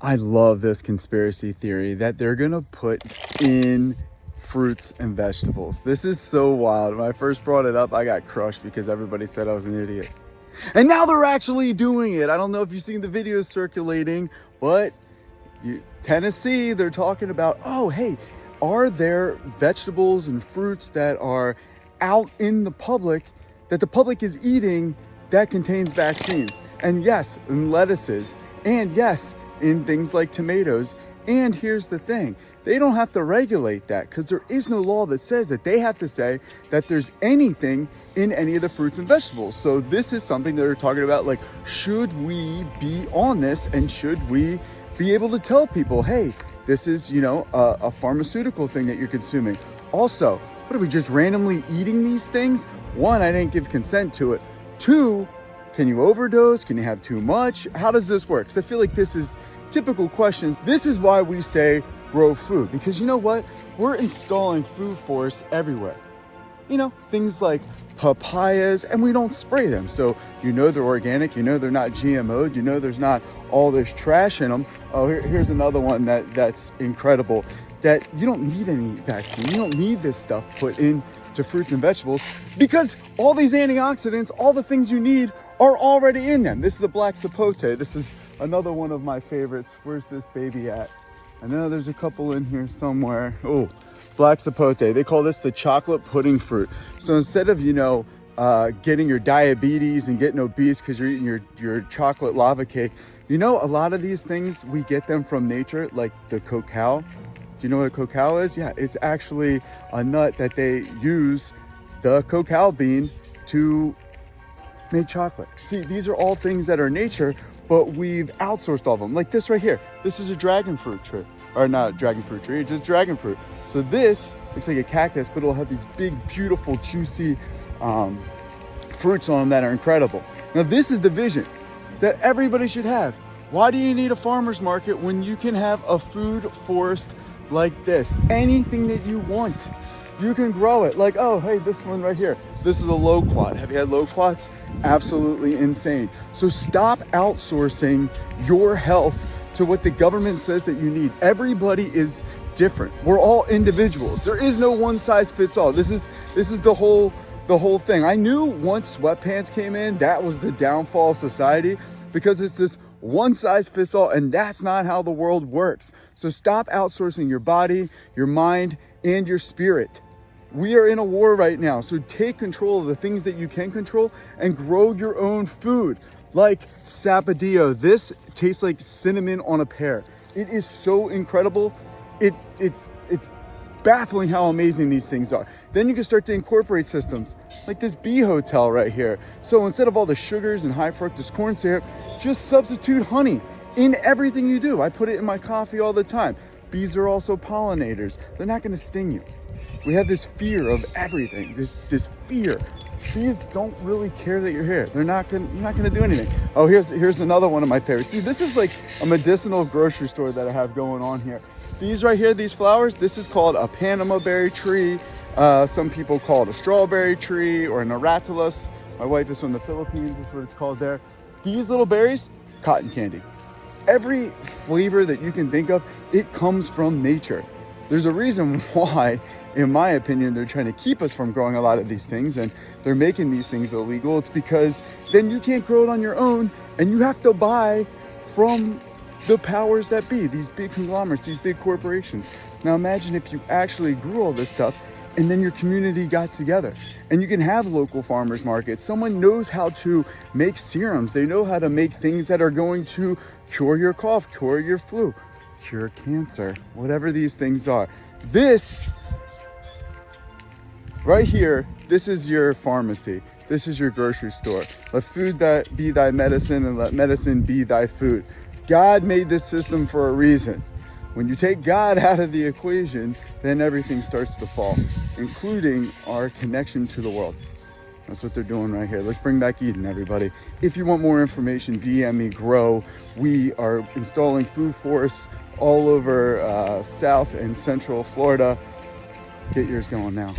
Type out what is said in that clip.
I love this conspiracy theory that they're gonna put in fruits and vegetables. This is so wild. When I first brought it up, I got crushed because everybody said I was an idiot. And now they're actually doing it. I don't know if you've seen the videos circulating, but Tennessee, they're talking about, oh, hey, are there vegetables and fruits that are out in the public that the public is eating that contains vaccines? And yes, in lettuces, and yes, in things like tomatoes. And here's the thing, they don't have to regulate that because there is no law that says that they have to say that there's anything in any of the fruits and vegetables. So this is something that they're talking about, like, should we be on this, and should we be able to tell people, hey, this is, you know, a pharmaceutical thing that you're consuming. Also, what are we just randomly eating these things? One, I didn't give consent to it. Two, can you overdose? Can you have too much? How does this work? Because I feel like this is typical questions. This is why we say grow food, because you know what? We're installing food forests everywhere. You know, things like papayas, and we don't spray them. So you know they're organic, you know they're not GMO'd, you know there's not all this trash in them. Oh, here's another one that's incredible, that you don't need any vaccine. You don't need this stuff put into fruits and vegetables because all these antioxidants, all the things you need are already in them. This is a black sapote. This is another one of my favorites. Where's this baby at? I know there's a couple in here somewhere. Oh, black sapote. They call this the chocolate pudding fruit. So instead of, you know, getting your diabetes and getting obese because you're eating your chocolate lava cake, you know, a lot of these things, we get them from nature, like the cacao. Do you know what a cacao is? Yeah, it's actually a nut that they use the cacao bean to make chocolate. See, these are all things that are nature, but we've outsourced all of them. Like this right here. This is a dragon fruit tree. Or not dragon fruit tree, it's just dragon fruit. So this looks like a cactus, but it'll have these big, beautiful, juicy fruits on them that are incredible. Now this is the vision that everybody should have. Why do you need a farmer's market when you can have a food forest like this? Anything that you want, you can grow it. Like, oh, hey, this one right here. This is a loquat. Have you had loquats? Absolutely insane. So stop outsourcing your health to what the government says that you need. Everybody is different. We're all individuals. There is no one size fits all. This is the whole thing. I knew once sweatpants came in, that was the downfall of society, because it's this one size fits all, and that's not how the world works. So stop outsourcing your body, your mind, and your spirit. We are in a war right now, so take control of the things that you can control and grow your own food. Like sapodillo. This tastes like cinnamon on a pear. It is so incredible. It's baffling how amazing these things are. Then you can start to incorporate systems like this bee hotel right here. So instead of all the sugars and high fructose corn syrup, just substitute honey in everything you do. I put it in my coffee all the time. Bees are also pollinators. They're not going to sting you. We have this fear of everything, this fear. Bees don't really care that you're here. You're not gonna do anything. Oh, here's another one of my favorites. See, this is like a medicinal grocery store that I have going on here. These right here, these flowers, this is called a Panama berry tree. Some people call it a strawberry tree or an Aratulus. My wife is from the Philippines, that's what it's called there. These little berries, cotton candy. Every flavor that you can think of, it comes from nature. There's a reason why, in my opinion, they're trying to keep us from growing a lot of these things, and they're making these things illegal. It's because then you can't grow it on your own, and you have to buy from the powers that be, these big conglomerates, these big corporations. Now imagine if you actually grew all this stuff and then your community got together, and you can have local farmers markets. Someone knows how to make serums. They know how to make things that are going to cure your cough, cure your flu, cure cancer, whatever these things are. This right here, this is your pharmacy. This is your grocery store. Let food that be thy medicine, and let medicine be thy food. God made this system for a reason. When you take God out of the equation, then everything starts to fall, including our connection to the world. That's what they're doing right here. Let's bring back Eden, everybody. If you want more information, DM me, grow. We are installing food forests all over South and Central Florida. Get yours going now.